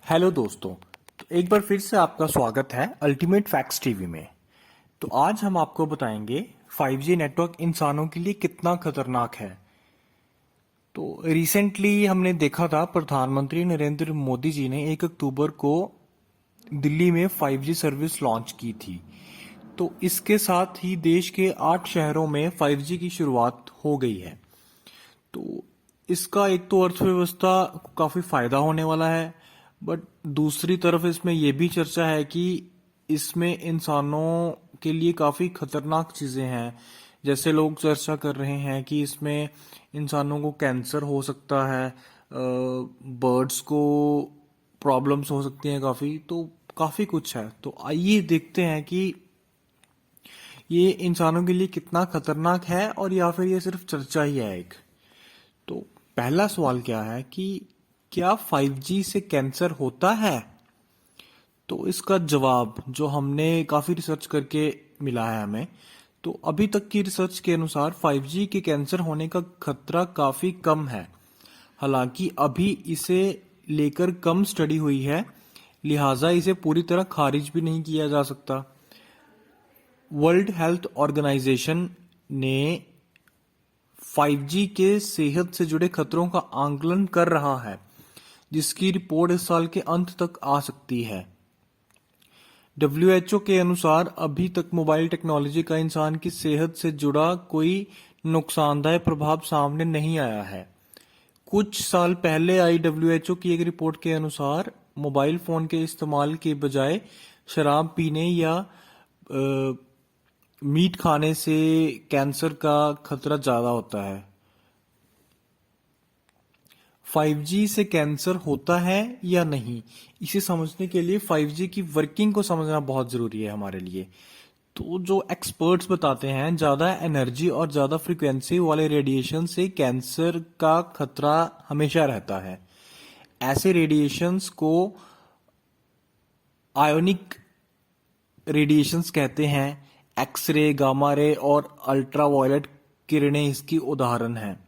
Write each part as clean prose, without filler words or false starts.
Hello दोस्तों। तो एक बार फिर से आपका स्वागत है अल्टीमेट फैक्ट्स टीवी में। तो आज हम आपको बताएंगे 5G नेटवर्क इंसानों के लिए कितना खतरनाक है। तो रिसेंटली हमने देखा था प्रधानमंत्री नरेंद्र मोदी जी ने 1 अक्टूबर को दिल्ली में 5G सर्विस लॉन्च की थी। तो इसके साथ ही देश के 8 शहरों में 5G की शुरुआत हो गई है। तो इसका एक तो अर्थव्यवस्था को काफी फायदा होने वाला है, बट दूसरी तरफ इसमें यह भी चर्चा है कि इसमें इंसानों के लिए काफी खतरनाक चीजें हैं। जैसे लोग चर्चा कर रहे हैं कि इसमें इंसानों को कैंसर हो सकता है, बर्ड्स को प्रॉब्लम्स हो सकती हैं काफी, तो काफी कुछ है। तो आइए देखते हैं कि ये इंसानों के लिए कितना खतरनाक है और या फिर ये सिर्फ चर्चा ही है एक। तो पहला सवाल क्या है कि क्या 5G से कैंसर होता है? तो इसका जवाब जो हमने काफी रिसर्च करके मिला है हमें, तो अभी तक की रिसर्च के अनुसार 5G के कैंसर होने का खतरा काफी कम है। हालांकि अभी इसे लेकर कम स्टडी हुई है, लिहाजा इसे पूरी तरह खारिज भी नहीं किया जा सकता। वर्ल्ड हेल्थ ऑर्गेनाइजेशन ने 5G के सेहत से जुड़े खतरों का आकलन कर रहा है, जिसकी रिपोर्ट इस साल के अंत तक आ सकती है। WHO के अनुसार अभी तक मोबाइल टेक्नोलॉजी का इंसान की सेहत से जुड़ा कोई नुकसानदायक प्रभाव सामने नहीं आया है। कुछ साल पहले आई WHO की एक रिपोर्ट के अनुसार मोबाइल फोन के इस्तेमाल के बजाय शराब पीने या मीट खाने से कैंसर का खतरा ज्यादा होता है। 5G से कैंसर होता है या नहीं, इसे समझने के लिए 5G की वर्किंग को समझना बहुत जरूरी है हमारे लिए। तो जो एक्सपर्ट्स बताते हैं, ज्यादा एनर्जी और ज्यादा फ्रीक्वेंसी वाले रेडिएशन से कैंसर का खतरा हमेशा रहता है। ऐसे रेडिएशंस को आयोनिक रेडिएशंस कहते हैं। एक्सरे, गामा रे और अल्ट्रावायलेट किरणें इसकी उदाहरण हैं।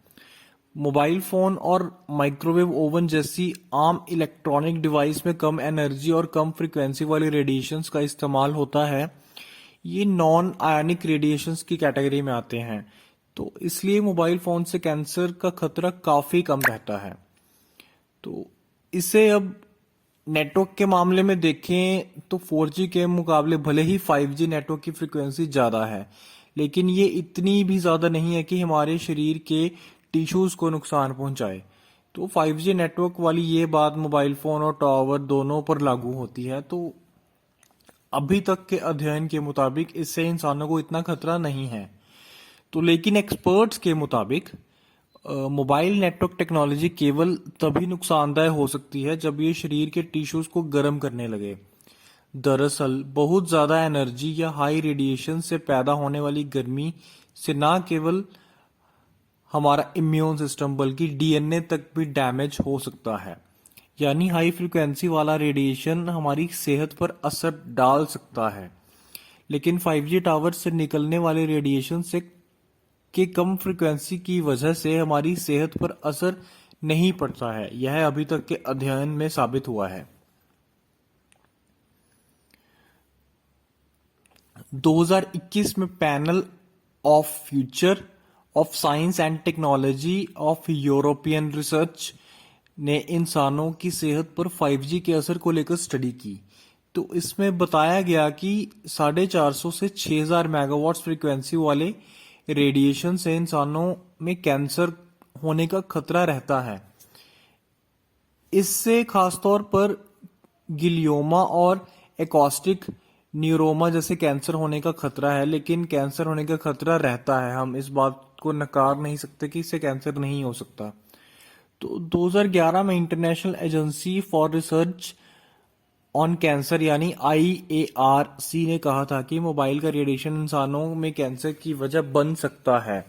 मोबाइल फोन और माइक्रोवेव ओवन जैसी आम इलेक्ट्रॉनिक डिवाइस में कम एनर्जी और कम फ्रीक्वेंसी वाली रेडिएशंस का इस्तेमाल होता है। ये नॉन आयनिक रेडिएशंस की कैटेगरी में आते हैं। तो इसलिए मोबाइल फोन से कैंसर का खतरा काफी कम रहता है। तो इसे अब नेटवर्क के मामले में देखें तो 4G के मुकाबले भले ही 5G नेटवर्क की फ्रीक्वेंसी ज्यादा है, लेकिन ये इतनी भी ज्यादा नहीं है कि हमारे शरीर के टिश्यूज को नुकसान पहुंचाए। तो 5G नेटवर्क वाली ये बात मोबाइल फोन और टावर दोनों पर लागू होती है। तो अभी तक के अध्ययन के मुताबिक इससे इंसानों को इतना खतरा नहीं है। तो लेकिन एक्सपर्ट्स के मुताबिक मोबाइल नेटवर्क टेक्नोलॉजी केवल तभी नुकसानदायक हो सकती है जब ये शरीर के टिश्यूज को गर्म करने लगे। दरअसल बहुत ज्यादा एनर्जी या हाई रेडिएशन से पैदा होने वाली गर्मी से न केवल हमारा इम्यून सिस्टम बल्कि DNA तक भी डैमेज हो सकता है। यानी हाई फ्रीक्वेंसी वाला रेडिएशन हमारी सेहत पर असर डाल सकता है। लेकिन 5G टावर से निकलने वाले रेडिएशन से के कम फ्रीक्वेंसी की वजह से हमारी सेहत पर असर नहीं पड़ता है। यह अभी तक के अध्ययन में साबित हुआ है। 2021 में panel of future of science and technology of European research ने इंसानों की सेहत पर 5G के असर को लेकर स्टडी की। तो इसमें बताया गया कि 450 से 6000 मेगावाट्स फ्रीक्वेंसी वाले रेडिएशन से इंसानों में कैंसर होने का खतरा रहता है। इससे खासतौर पर गिलियोमा और एकॉस्टिक न्यूरोमा जैसे कैंसर होने का खतरा है, लेकिन कैंसर होने का खतरा रहता है। हम इस बात को नकार नहीं सकते कि इससे कैंसर नहीं हो सकता। तो 2011 में international agency for research on cancer यानी IARC ने कहा था कि मोबाइल का रेडिएशन इंसानों में कैंसर की वजह बन सकता है।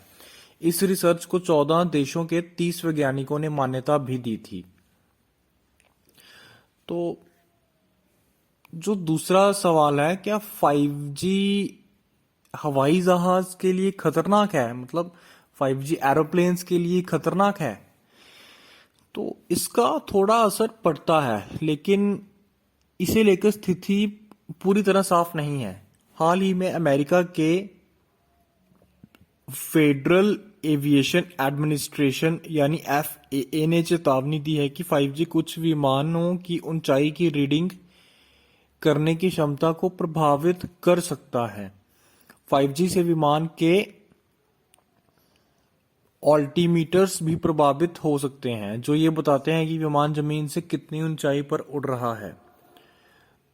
इस रिसर्च को 14 देशों के 30 वैज्ञानिकों ने मान्यता भी दी थी। तो जो दूसरा सवाल है, क्या 5G हवाई जहाज के लिए खतरनाक है? मतलब 5G एरोप्लेन्स के लिए खतरनाक है? तो इसका थोड़ा असर पड़ता है, लेकिन इसे लेकर स्थिति पूरी तरह साफ नहीं है। हाल ही में अमेरिका के फेडरल एविएशन एडमिनिस्ट्रेशन यानी FAA ने चेतावनी दी है कि 5G कुछ विमानों की ऊंचाई की रीडिंग करने की क्षमता को प्रभावित कर सकता है। 5G से विमान के ऑल्टीमीटर्स भी प्रभावित हो सकते हैं, जो ये बताते हैं कि विमान जमीन से कितनी ऊंचाई पर उड़ रहा है।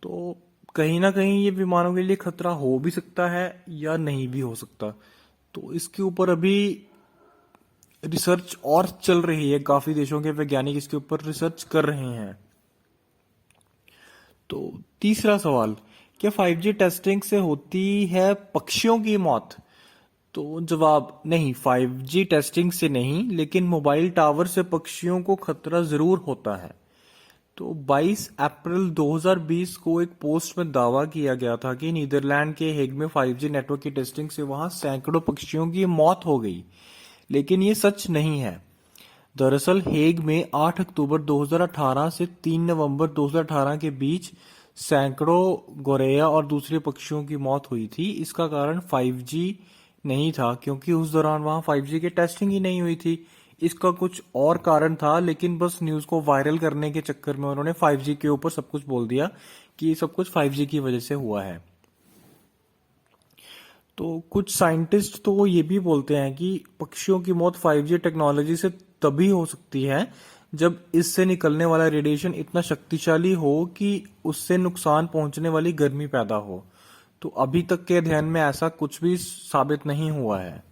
तो कहीं ना कहीं ये विमानों के लिए खतरा हो भी सकता है या नहीं भी हो सकता। तो इसके ऊपर अभी रिसर्च और चल रही है, काफी देशों के वैज्ञानिक इसके ऊपर रिसर्च कर रहे हैं। तो तीसरा सवाल, क्या 5G टेस्टिंग से होती है पक्षियों की मौत? तो जवाब नहीं, 5G टेस्टिंग से नहीं, लेकिन मोबाइल टावर से पक्षियों को खतरा जरूर होता है। तो 22 अप्रैल 2020 को एक पोस्ट में दावा किया गया था कि नीदरलैंड के हेग में 5G नेटवर्क की टेस्टिंग से वहां सैकड़ों पक्षियों की मौत हो गई, लेकिन ये सच नहीं है। दरअसल हेग में 8 अक्टूबर 2018 से 3 नवंबर 2018 के बीच सैकड़ों गोरैया और दूसरे पक्षियों की मौत हुई थी। इसका कारण 5G नहीं था, क्योंकि उस दौरान वहां 5G की टेस्टिंग ही नहीं हुई थी। इसका कुछ और कारण था, लेकिन बस न्यूज को वायरल करने के चक्कर में उन्होंने 5G के ऊपर सब कुछ बोल दिया कि ये सब कुछ 5G की वजह से हुआ है। तो कुछ साइंटिस्ट तो ये भी बोलते हैं कि पक्षियों की मौत 5G टेक्नोलॉजी से तभी हो सकती है जब इससे निकलने वाला रेडिएशन इतना शक्तिशाली हो कि उससे नुकसान पहुंचने वाली गर्मी पैदा हो। तो अभी तक के अध्ययन में ऐसा कुछ भी साबित नहीं हुआ है।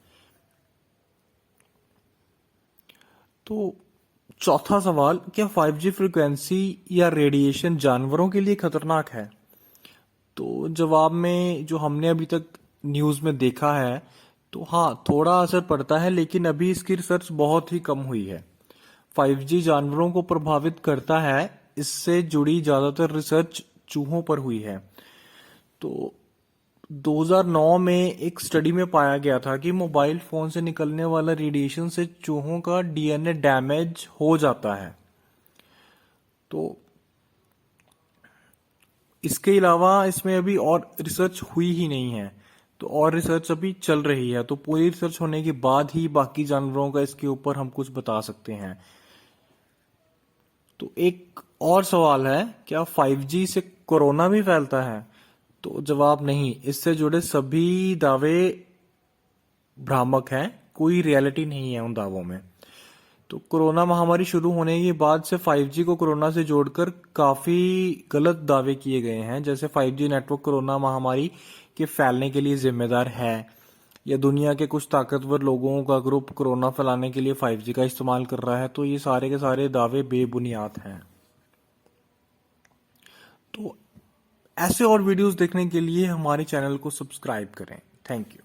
तो चौथा सवाल, क्या 5G फ्रीक्वेंसी या रेडिएशन जानवरों के लिए खतरनाक है? तो जवाब में जो हमने अभी तक न्यूज में देखा है, तो हाँ, थोड़ा असर पड़ता है, लेकिन अभी इसकी रिसर्च बहुत ही कम हुई है। 5G जानवरों को प्रभावित करता है, इससे जुड़ी ज्यादातर रिसर्च चूहों पर हुई है। तो 2009 में एक स्टडी में पाया गया था कि मोबाइल फोन से निकलने वाला रेडिएशन से चूहों का DNA डैमेज हो जाता है। तो इसके अलावा इसमें अभी और रिसर्च हुई ही नहीं है, तो और रिसर्च अभी चल रही है। तो पूरी रिसर्च होने के बाद ही बाकी जानवरों का इसके ऊपर हम कुछ बता सकते हैं। तो एक और सवाल है, क्या 5G से कोरोना भी फैलता है? तो जवाब नहीं, इससे जुड़े सभी दावे भ्रामक हैं, कोई रियलिटी नहीं है उन दावों में। तो कोरोना महामारी शुरू होने के बाद से 5G को कोरोना से जोड़कर काफी गलत दावे किए गए हैं, जैसे 5G नेटवर्क कोरोना महामारी के फैलने के लिए जिम्मेदार है, या दुनिया के कुछ ताकतवर लोगों का ग्रुप कोरोना फैलाने के लिए 5G का इस्तेमाल कर रहा है। तो ये सारे के सारे दावे बेबुनियाद हैं। तो ऐसे और वीडियोस देखने के लिए हमारे चैनल को सब्सक्राइब करें। Thank you.